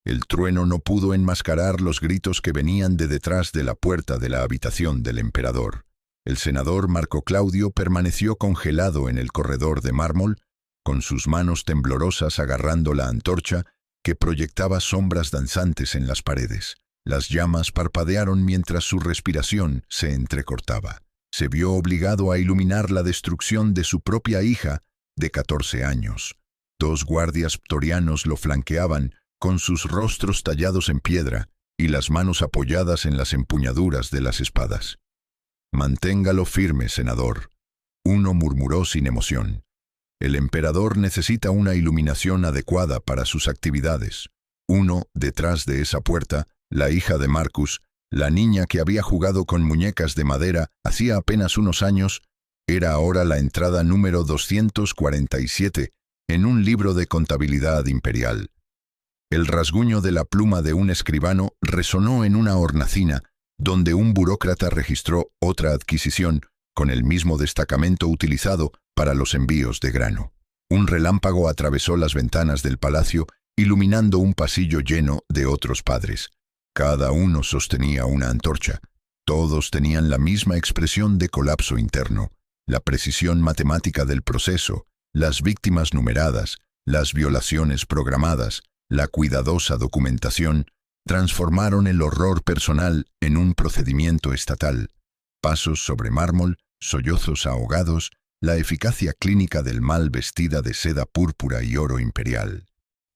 El trueno no pudo enmascarar los gritos que venían de detrás de la puerta de la habitación del emperador. El senador Marco Claudio permaneció congelado en el corredor de mármol, con sus manos temblorosas agarrando la antorcha que proyectaba sombras danzantes en las paredes. Las llamas parpadearon mientras su respiración se entrecortaba. Se vio obligado a iluminar la destrucción de su propia hija de 14 años. 2 guardias ptorianos lo flanqueaban, con sus rostros tallados en piedra y las manos apoyadas en las empuñaduras de las espadas. «Manténgalo firme, senador», uno murmuró sin emoción. «El emperador necesita una iluminación adecuada para sus actividades». Uno, detrás de esa puerta, la hija de Marcus, la niña que había jugado con muñecas de madera hacía apenas unos años, era ahora la entrada número 247 en un libro de contabilidad imperial. El rasguño de la pluma de un escribano resonó en una hornacina, donde un burócrata registró otra adquisición con el mismo destacamento utilizado para los envíos de grano. Un relámpago atravesó las ventanas del palacio, iluminando un pasillo lleno de otros padres. Cada uno sostenía una antorcha. Todos tenían la misma expresión de colapso interno, la precisión matemática del proceso, las víctimas numeradas, las violaciones programadas, la cuidadosa documentación, transformaron el horror personal en un procedimiento estatal. Pasos sobre mármol, sollozos ahogados, la eficacia clínica del mal vestida de seda púrpura y oro imperial.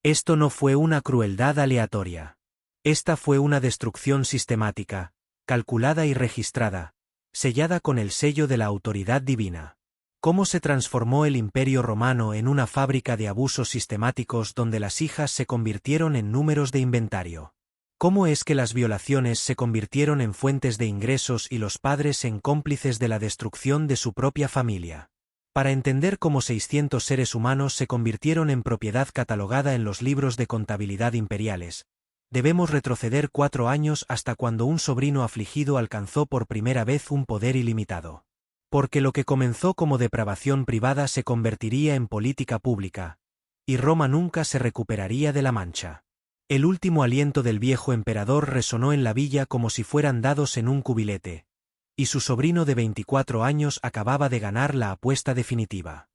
Esto no fue una crueldad aleatoria. Esta fue una destrucción sistemática, calculada y registrada, sellada con el sello de la autoridad divina. ¿Cómo se transformó el Imperio Romano en una fábrica de abusos sistemáticos donde las hijas se convirtieron en números de inventario? ¿Cómo es que las violaciones se convirtieron en fuentes de ingresos y los padres en cómplices de la destrucción de su propia familia? Para entender cómo 600 seres humanos se convirtieron en propiedad catalogada en los libros de contabilidad imperiales, debemos retroceder 4 años hasta cuando un sobrino afligido alcanzó por primera vez un poder ilimitado. Porque lo que comenzó como depravación privada se convertiría en política pública, y Roma nunca se recuperaría de la mancha. El último aliento del viejo emperador resonó en la villa como si fueran dados en un cubilete, y su sobrino de 24 años acababa de ganar la apuesta definitiva.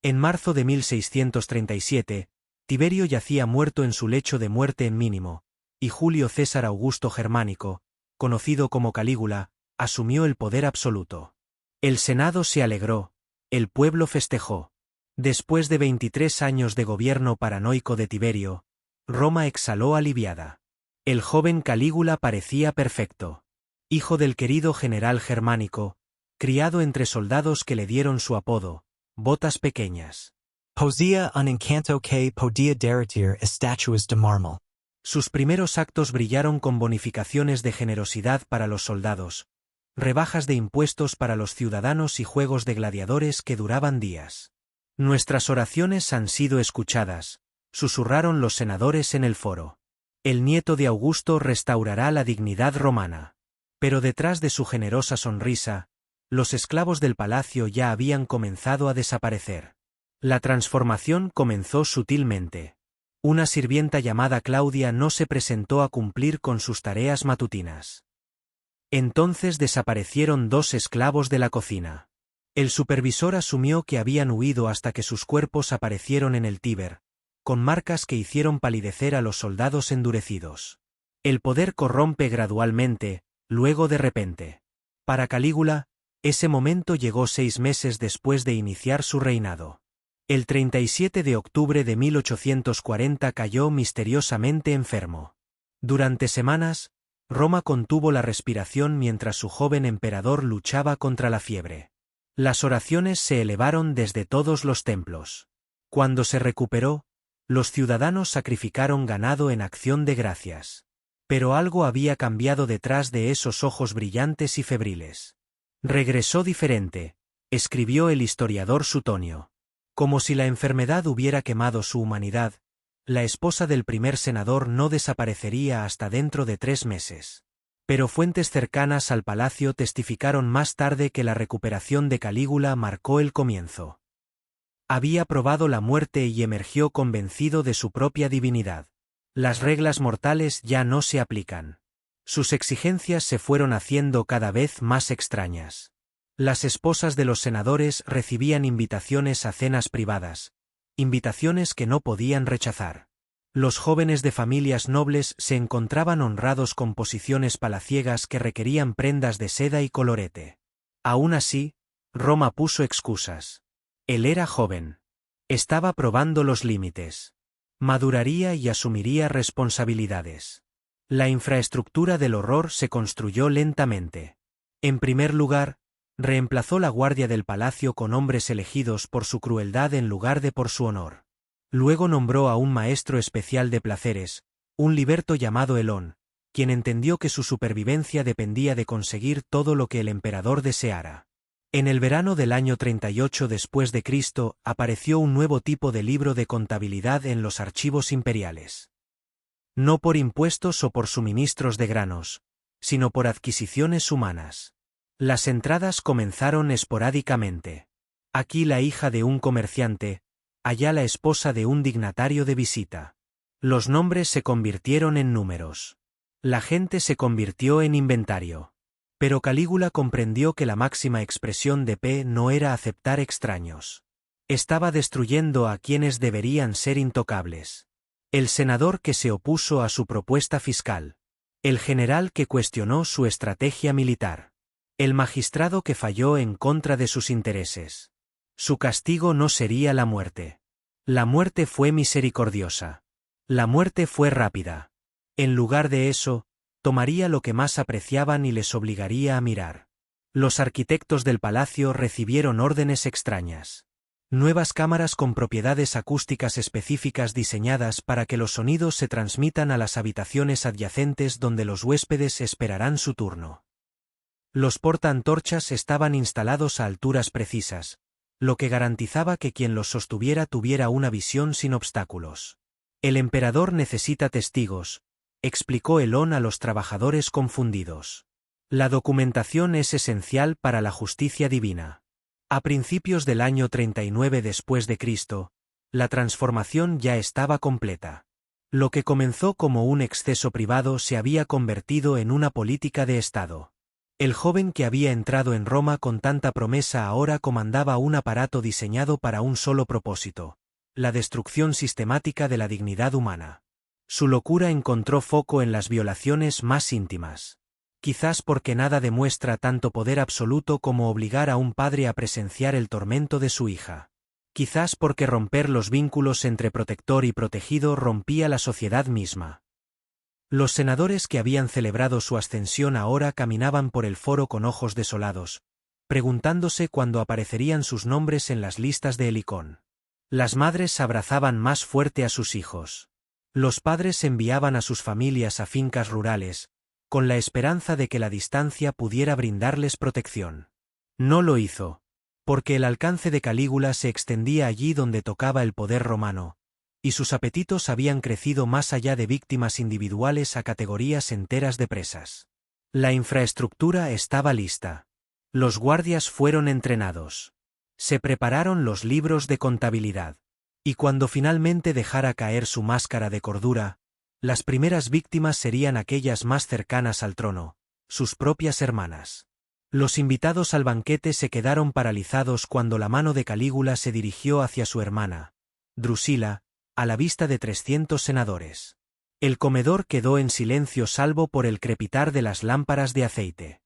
En marzo de 1637, Tiberio yacía muerto en su lecho de muerte en Mínimo, y Julio César Augusto Germánico, conocido como Calígula, asumió el poder absoluto. El Senado se alegró, el pueblo festejó. Después de 23 años de gobierno paranoico de Tiberio, Roma exhaló aliviada. El joven Calígula parecía perfecto. Hijo del querido general Germánico, criado entre soldados que le dieron su apodo, Botas Pequeñas. Poseía un encanto que podía derretir estatuas de mármol. Sus primeros actos brillaron con bonificaciones de generosidad para los soldados, rebajas de impuestos para los ciudadanos y juegos de gladiadores que duraban días. Nuestras oraciones han sido escuchadas, susurraron los senadores en el foro. El nieto de Augusto restaurará la dignidad romana. Pero detrás de su generosa sonrisa, los esclavos del palacio ya habían comenzado a desaparecer. La transformación comenzó sutilmente. Una sirvienta llamada Claudia no se presentó a cumplir con sus tareas matutinas. Entonces desaparecieron 2 esclavos de la cocina. El supervisor asumió que habían huido hasta que sus cuerpos aparecieron en el Tíber, con marcas que hicieron palidecer a los soldados endurecidos. El poder corrompe gradualmente, luego de repente. Para Calígula, ese momento llegó 6 meses después de iniciar su reinado. El 37 de octubre de 1840 cayó misteriosamente enfermo. Durante semanas, Roma contuvo la respiración mientras su joven emperador luchaba contra la fiebre. Las oraciones se elevaron desde todos los templos. Cuando se recuperó, los ciudadanos sacrificaron ganado en acción de gracias. Pero algo había cambiado detrás de esos ojos brillantes y febriles. Regresó diferente, escribió el historiador Sutonio. Como si la enfermedad hubiera quemado su humanidad, la esposa del primer senador no desaparecería hasta dentro de 3 meses. Pero fuentes cercanas al palacio testificaron más tarde que la recuperación de Calígula marcó el comienzo. Había probado la muerte y emergió convencido de su propia divinidad. Las reglas mortales ya no se aplican. Sus exigencias se fueron haciendo cada vez más extrañas. Las esposas de los senadores recibían invitaciones a cenas privadas, invitaciones que no podían rechazar. Los jóvenes de familias nobles se encontraban honrados con posiciones palaciegas que requerían prendas de seda y colorete. Aún así, Roma puso excusas. Él era joven. Estaba probando los límites. Maduraría y asumiría responsabilidades. La infraestructura del horror se construyó lentamente. En primer lugar, reemplazó la guardia del palacio con hombres elegidos por su crueldad en lugar de por su honor. Luego nombró a un maestro especial de placeres, un liberto llamado Elón, quien entendió que su supervivencia dependía de conseguir todo lo que el emperador deseara. En el verano del año 38 después de Cristo apareció un nuevo tipo de libro de contabilidad en los archivos imperiales. No por impuestos o por suministros de granos, sino por adquisiciones humanas. Las entradas comenzaron esporádicamente. Aquí la hija de un comerciante, allá la esposa de un dignatario de visita. Los nombres se convirtieron en números. La gente se convirtió en inventario. Pero Calígula comprendió que la máxima expresión de P no era aceptar extraños. Estaba destruyendo a quienes deberían ser intocables. El senador que se opuso a su propuesta fiscal. El general que cuestionó su estrategia militar. El magistrado que falló en contra de sus intereses. Su castigo no sería la muerte. La muerte fue misericordiosa. La muerte fue rápida. En lugar de eso, tomaría lo que más apreciaban y les obligaría a mirar. Los arquitectos del palacio recibieron órdenes extrañas. Nuevas cámaras con propiedades acústicas específicas diseñadas para que los sonidos se transmitan a las habitaciones adyacentes donde los huéspedes esperarán su turno. Los portaantorchas estaban instalados a alturas precisas, lo que garantizaba que quien los sostuviera tuviera una visión sin obstáculos. El emperador necesita testigos, explicó Elón a los trabajadores confundidos. La documentación es esencial para la justicia divina. A principios del año 39 después de Cristo, la transformación ya estaba completa. Lo que comenzó como un exceso privado se había convertido en una política de Estado. El joven que había entrado en Roma con tanta promesa ahora comandaba un aparato diseñado para un solo propósito: la destrucción sistemática de la dignidad humana. Su locura encontró foco en las violaciones más íntimas. Quizás porque nada demuestra tanto poder absoluto como obligar a un padre a presenciar el tormento de su hija. Quizás porque romper los vínculos entre protector y protegido rompía la sociedad misma. Los senadores que habían celebrado su ascensión ahora caminaban por el foro con ojos desolados, preguntándose cuándo aparecerían sus nombres en las listas de Helicón. Las madres abrazaban más fuerte a sus hijos. Los padres enviaban a sus familias a fincas rurales, con la esperanza de que la distancia pudiera brindarles protección. No lo hizo, porque el alcance de Calígula se extendía allí donde tocaba el poder romano, y sus apetitos habían crecido más allá de víctimas individuales a categorías enteras de presas. La infraestructura estaba lista. Los guardias fueron entrenados. Se prepararon los libros de contabilidad. Y cuando finalmente dejara caer su máscara de cordura, las primeras víctimas serían aquellas más cercanas al trono, sus propias hermanas. Los invitados al banquete se quedaron paralizados cuando la mano de Calígula se dirigió hacia su hermana, Drusila, a la vista de 300 senadores. El comedor quedó en silencio salvo por el crepitar de las lámparas de aceite.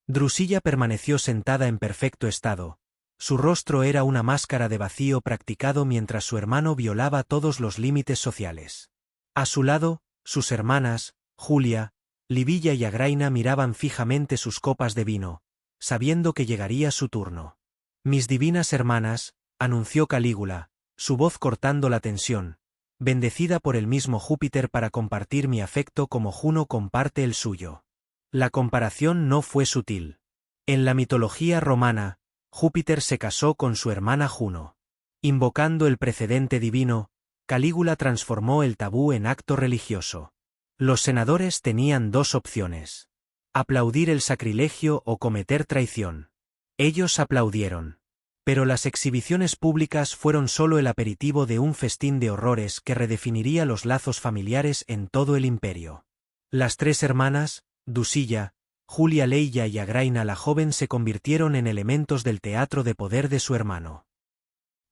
Drusilla permaneció sentada en perfecto estado. Su rostro era una máscara de vacío practicado mientras su hermano violaba todos los límites sociales. A su lado, sus hermanas, Julia, Livilla y Agraina miraban fijamente sus copas de vino, sabiendo que llegaría su turno. «Mis divinas hermanas», anunció Calígula, su voz cortando la tensión, bendecida por el mismo Júpiter para compartir mi afecto como Juno comparte el suyo. La comparación no fue sutil. En la mitología romana, Júpiter se casó con su hermana Juno. Invocando el precedente divino, Calígula transformó el tabú en acto religioso. Los senadores tenían dos opciones: aplaudir el sacrilegio o cometer traición. Ellos aplaudieron. Pero las exhibiciones públicas fueron solo el aperitivo de un festín de horrores que redefiniría los lazos familiares en todo el imperio. Las tres hermanas, Drusilla, Julia Leia y Agraina la joven se convirtieron en elementos del teatro de poder de su hermano.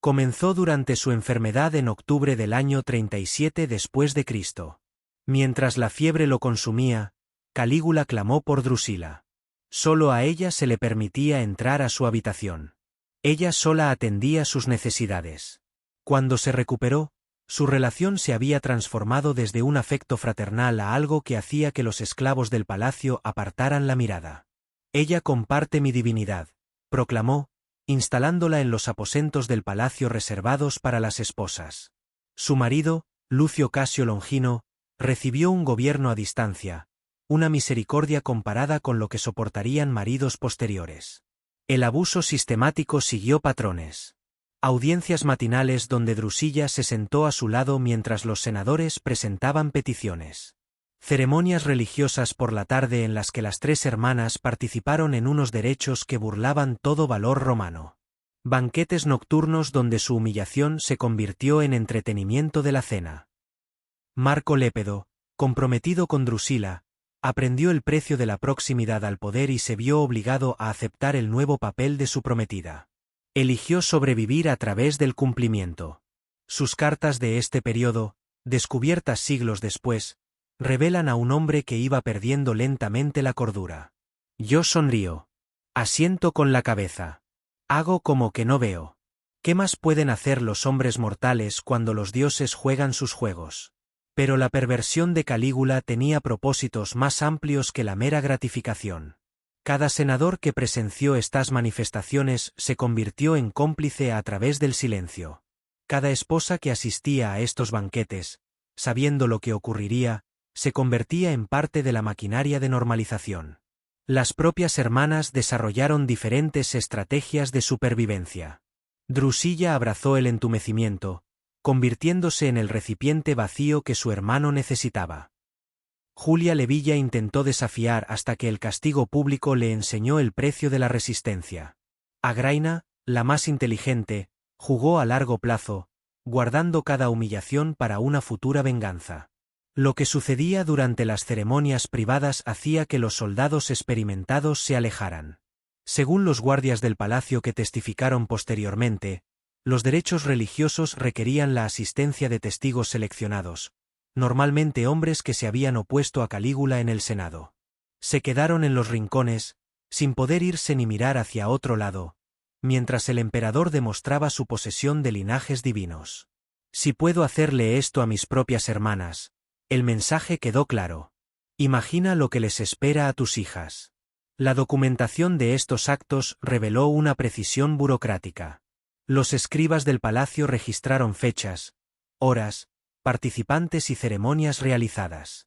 Comenzó durante su enfermedad en octubre del año 37 después de Cristo. Mientras la fiebre lo consumía, Calígula clamó por Drusila. Solo a ella se le permitía entrar a su habitación. Ella sola atendía sus necesidades. Cuando se recuperó, su relación se había transformado desde un afecto fraternal a algo que hacía que los esclavos del palacio apartaran la mirada. Ella comparte mi divinidad, proclamó, instalándola en los aposentos del palacio reservados para las esposas. Su marido, Lucio Casio Longino, recibió un gobierno a distancia, una misericordia comparada con lo que soportarían maridos posteriores. El abuso sistemático siguió patrones. Audiencias matinales donde Drusilla se sentó a su lado mientras los senadores presentaban peticiones. Ceremonias religiosas por la tarde en las que las tres hermanas participaron en unos derechos que burlaban todo valor romano. Banquetes nocturnos donde su humillación se convirtió en entretenimiento de la cena. Marco Lépedo, comprometido con Drusila, aprendió el precio de la proximidad al poder y se vio obligado a aceptar el nuevo papel de su prometida. Eligió sobrevivir a través del cumplimiento. Sus cartas de este periodo, descubiertas siglos después, revelan a un hombre que iba perdiendo lentamente la cordura. Yo sonrío. Asiento con la cabeza. Hago como que no veo. ¿Qué más pueden hacer los hombres mortales cuando los dioses juegan sus juegos? Pero la perversión de Calígula tenía propósitos más amplios que la mera gratificación. Cada senador que presenció estas manifestaciones se convirtió en cómplice a través del silencio. Cada esposa que asistía a estos banquetes, sabiendo lo que ocurriría, se convertía en parte de la maquinaria de normalización. Las propias hermanas desarrollaron diferentes estrategias de supervivencia. Drusilla abrazó el entumecimiento, convirtiéndose en el recipiente vacío que su hermano necesitaba. Julia Levilla intentó desafiar hasta que el castigo público le enseñó el precio de la resistencia. Agraina, la más inteligente, jugó a largo plazo, guardando cada humillación para una futura venganza. Lo que sucedía durante las ceremonias privadas hacía que los soldados experimentados se alejaran. Según los guardias del palacio que testificaron posteriormente, los derechos religiosos requerían la asistencia de testigos seleccionados, normalmente hombres que se habían opuesto a Calígula en el Senado. Se quedaron en los rincones, sin poder irse ni mirar hacia otro lado, mientras el emperador demostraba su posesión de linajes divinos. Si puedo hacerle esto a mis propias hermanas, el mensaje quedó claro. Imagina lo que les espera a tus hijas. La documentación de estos actos reveló una precisión burocrática. Los escribas del palacio registraron fechas, horas, participantes y ceremonias realizadas.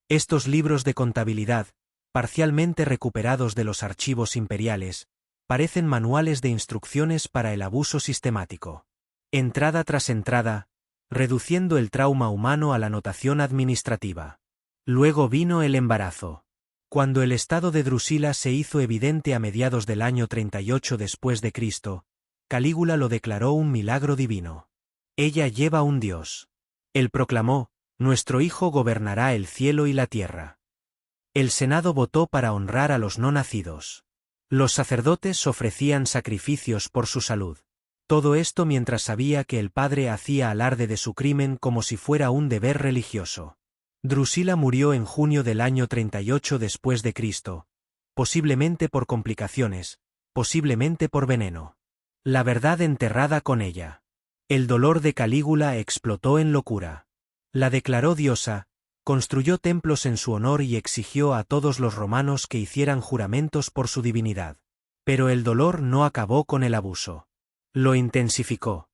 Estos libros de contabilidad, parcialmente recuperados de los archivos imperiales, parecen manuales de instrucciones para el abuso sistemático. Entrada tras entrada, reduciendo el trauma humano a la notación administrativa. Luego vino el embarazo. Cuando el estado de Drusila se hizo evidente a mediados del año 38 después de Cristo, Calígula lo declaró un milagro divino. Ella lleva un dios. Él proclamó, nuestro hijo gobernará el cielo y la tierra. El Senado votó para honrar a los no nacidos. Los sacerdotes ofrecían sacrificios por su salud. Todo esto mientras sabía que el padre hacía alarde de su crimen como si fuera un deber religioso. Drusila murió en junio del año 38 después de Cristo, posiblemente por complicaciones, posiblemente por veneno. La verdad enterrada con ella. El dolor de Calígula explotó en locura. La declaró diosa, construyó templos en su honor y exigió a todos los romanos que hicieran juramentos por su divinidad. Pero el dolor no acabó con el abuso. Lo intensificó.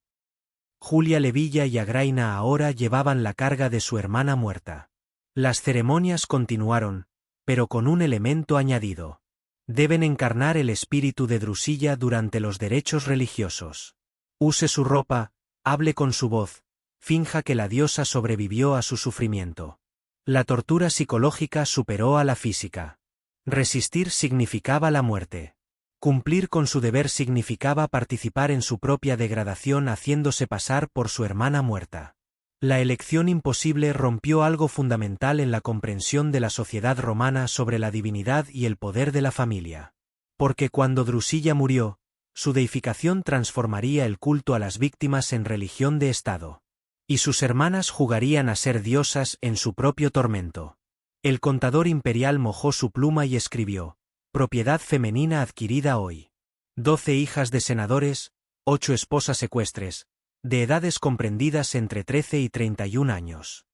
Julia Levilla y Agraina ahora llevaban la carga de su hermana muerta. Las ceremonias continuaron, pero con un elemento añadido. Deben encarnar el espíritu de Drusilla durante los derechos religiosos. Use su ropa, hable con su voz, finja que la diosa sobrevivió a su sufrimiento. La tortura psicológica superó a la física. Resistir significaba la muerte. Cumplir con su deber significaba participar en su propia degradación haciéndose pasar por su hermana muerta. La elección imposible rompió algo fundamental en la comprensión de la sociedad romana sobre la divinidad y el poder de la familia. Porque cuando Drusilla murió, su deificación transformaría el culto a las víctimas en religión de Estado. Y sus hermanas jugarían a ser diosas en su propio tormento. El contador imperial mojó su pluma y escribió: propiedad femenina adquirida hoy. 12 hijas de senadores, 8 esposas ecuestres, de edades comprendidas entre 13 y 31 años.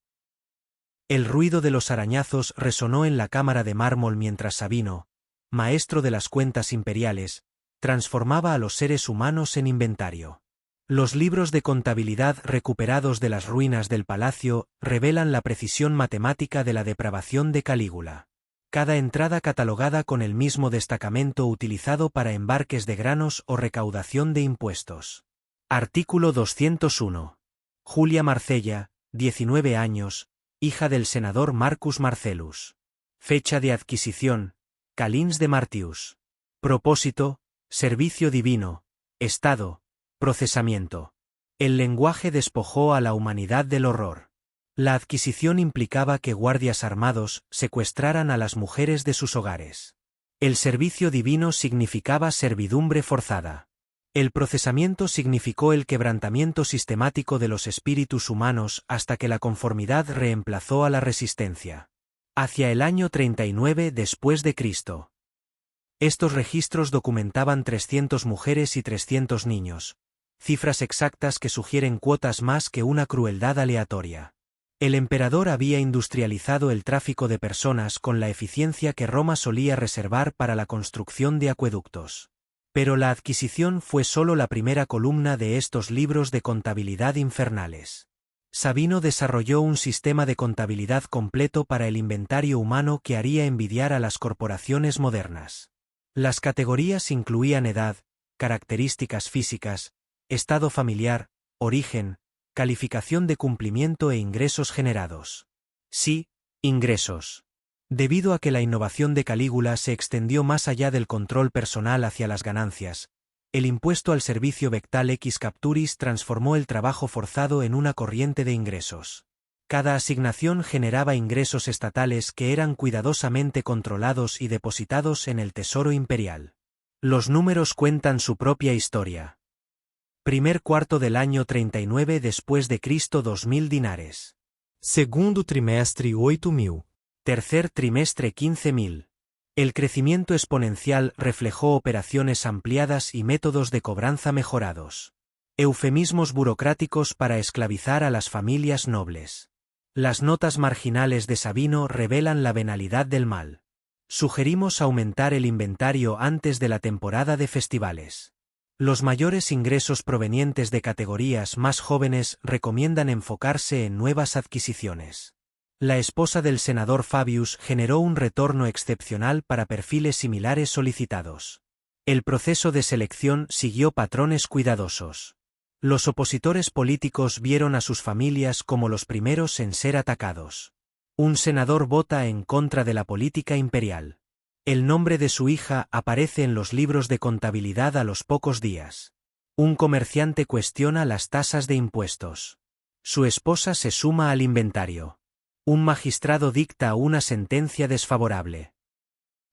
El ruido de los arañazos resonó en la cámara de mármol mientras Sabino, maestro de las cuentas imperiales, transformaba a los seres humanos en inventario. Los libros de contabilidad recuperados de las ruinas del palacio revelan la precisión matemática de la depravación de Calígula. Cada entrada catalogada con el mismo destacamento utilizado para embarques de granos o recaudación de impuestos. Artículo 201. Julia Marcella, 19 años, hija del senador Marcus Marcellus. Fecha de adquisición: Calins de Martius. Propósito: servicio divino. Estado: procesamiento. El lenguaje despojó a la humanidad del horror. La adquisición implicaba que guardias armados secuestraran a las mujeres de sus hogares. El servicio divino significaba servidumbre forzada. El procesamiento significó el quebrantamiento sistemático de los espíritus humanos hasta que la conformidad reemplazó a la resistencia. Hacia el año 39 después de Cristo. Estos registros documentaban 300 mujeres y 300 niños, cifras exactas que sugieren cuotas más que una crueldad aleatoria. El emperador había industrializado el tráfico de personas con la eficiencia que Roma solía reservar para la construcción de acueductos. Pero la adquisición fue solo la primera columna de estos libros de contabilidad infernales. Sabino desarrolló un sistema de contabilidad completo para el inventario humano que haría envidiar a las corporaciones modernas. Las categorías incluían edad, características físicas, estado familiar, origen, calificación de cumplimiento e ingresos generados. Sí, ingresos. Debido a que la innovación de Calígula se extendió más allá del control personal hacia las ganancias, el impuesto al servicio vectal ex capturis transformó el trabajo forzado en una corriente de ingresos. Cada asignación generaba ingresos estatales que eran cuidadosamente controlados y depositados en el tesoro imperial. Los números cuentan su propia historia. Primer cuarto del año 39 después de Cristo 2.000 dinares. Segundo trimestre 8.000. Tercer trimestre 15.000. El crecimiento exponencial reflejó operaciones ampliadas y métodos de cobranza mejorados. Eufemismos burocráticos para esclavizar a las familias nobles. Las notas marginales de Sabino revelan la venalidad del mal. Sugerimos aumentar el inventario antes de la temporada de festivales. Los mayores ingresos provenientes de categorías más jóvenes recomiendan enfocarse en nuevas adquisiciones. La esposa del senador Fabius generó un retorno excepcional para perfiles similares solicitados. El proceso de selección siguió patrones cuidadosos. Los opositores políticos vieron a sus familias como los primeros en ser atacados. Un senador vota en contra de la política imperial. El nombre de su hija aparece en los libros de contabilidad a los pocos días. Un comerciante cuestiona las tasas de impuestos. Su esposa se suma al inventario. Un magistrado dicta una sentencia desfavorable.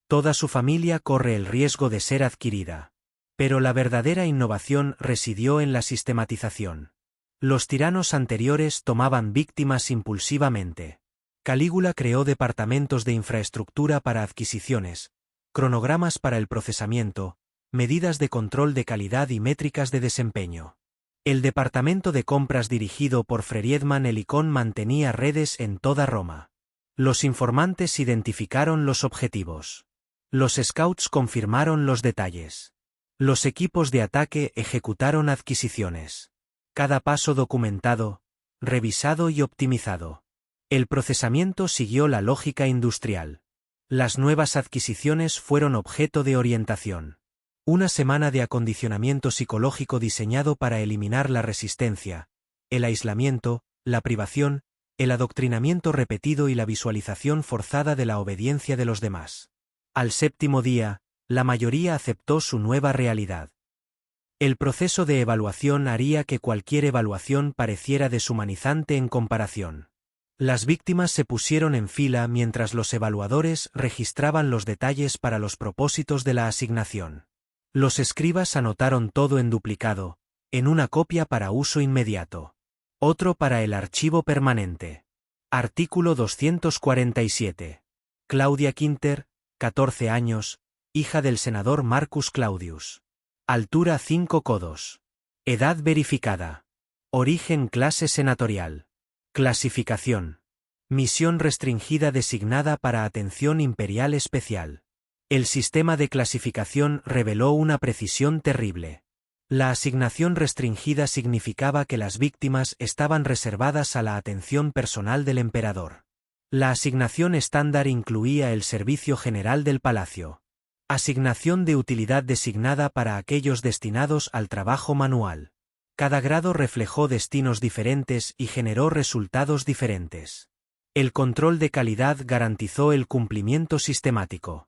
Toda su familia corre el riesgo de ser adquirida. Pero la verdadera innovación residió en la sistematización. Los tiranos anteriores tomaban víctimas impulsivamente. Calígula creó departamentos de infraestructura para adquisiciones, cronogramas para el procesamiento, medidas de control de calidad y métricas de desempeño. El departamento de compras dirigido por Friedman Helicon mantenía redes en toda Roma. Los informantes identificaron los objetivos. Los scouts confirmaron los detalles. Los equipos de ataque ejecutaron adquisiciones. Cada paso documentado, revisado y optimizado. El procesamiento siguió la lógica industrial. Las nuevas adquisiciones fueron objeto de orientación. Una semana de acondicionamiento psicológico diseñado para eliminar la resistencia, el aislamiento, la privación, el adoctrinamiento repetido y la visualización forzada de la obediencia de los demás. Al séptimo día, La mayoría aceptó su nueva realidad. El proceso de evaluación haría que cualquier evaluación pareciera deshumanizante en comparación. Las víctimas se pusieron en fila mientras los evaluadores registraban los detalles para los propósitos de la asignación. Los escribas anotaron todo en duplicado, en una copia para uso inmediato. Otro para el archivo permanente. Artículo 247. Claudia Quinter, 14 años, hija del senador Marcus Claudius. Altura 5 codos. Edad verificada. Origen clase senatorial. Clasificación. Misión restringida designada para atención imperial especial. El sistema de clasificación reveló una precisión terrible. La asignación restringida significaba que las víctimas estaban reservadas a la atención personal del emperador. La asignación estándar incluía el servicio general del palacio. Asignación de utilidad designada para aquellos destinados al trabajo manual. Cada grado reflejó destinos diferentes y generó resultados diferentes. El control de calidad garantizó el cumplimiento sistemático.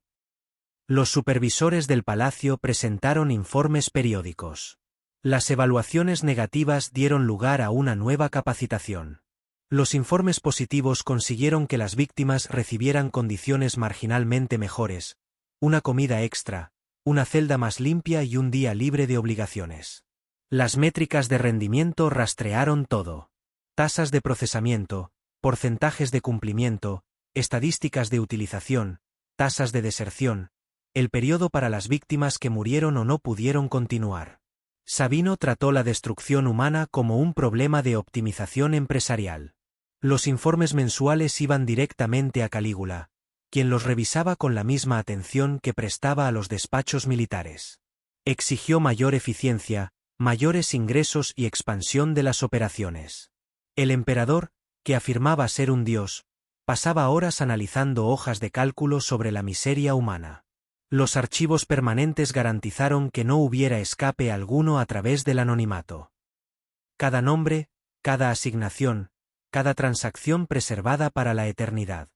Los supervisores del palacio presentaron informes periódicos. Las evaluaciones negativas dieron lugar a una nueva capacitación. Los informes positivos consiguieron que las víctimas recibieran condiciones marginalmente mejores, una comida extra, una celda más limpia y un día libre de obligaciones. Las métricas de rendimiento rastrearon todo. Tasas de procesamiento, porcentajes de cumplimiento, estadísticas de utilización, tasas de deserción, el periodo para las víctimas que murieron o no pudieron continuar. Sabino trató la destrucción humana como un problema de optimización empresarial. Los informes mensuales iban directamente a Calígula, quien los revisaba con la misma atención que prestaba a los despachos militares. Exigió mayor eficiencia, mayores ingresos y expansión de las operaciones. El emperador, que afirmaba ser un dios, pasaba horas analizando hojas de cálculo sobre la miseria humana. Los archivos permanentes garantizaron que no hubiera escape alguno a través del anonimato. Cada nombre, cada asignación, cada transacción preservada para la eternidad.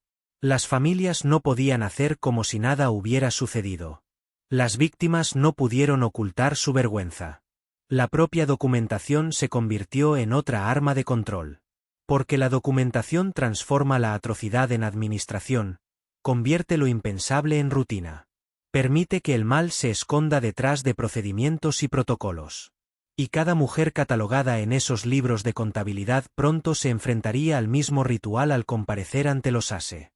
Las familias no podían hacer como si nada hubiera sucedido. Las víctimas no pudieron ocultar su vergüenza. La propia documentación se convirtió en otra arma de control. Porque la documentación transforma la atrocidad en administración, convierte lo impensable en rutina. Permite que el mal se esconda detrás de procedimientos y protocolos. Y cada mujer catalogada en esos libros de contabilidad pronto se enfrentaría al mismo ritual al comparecer ante los ASE.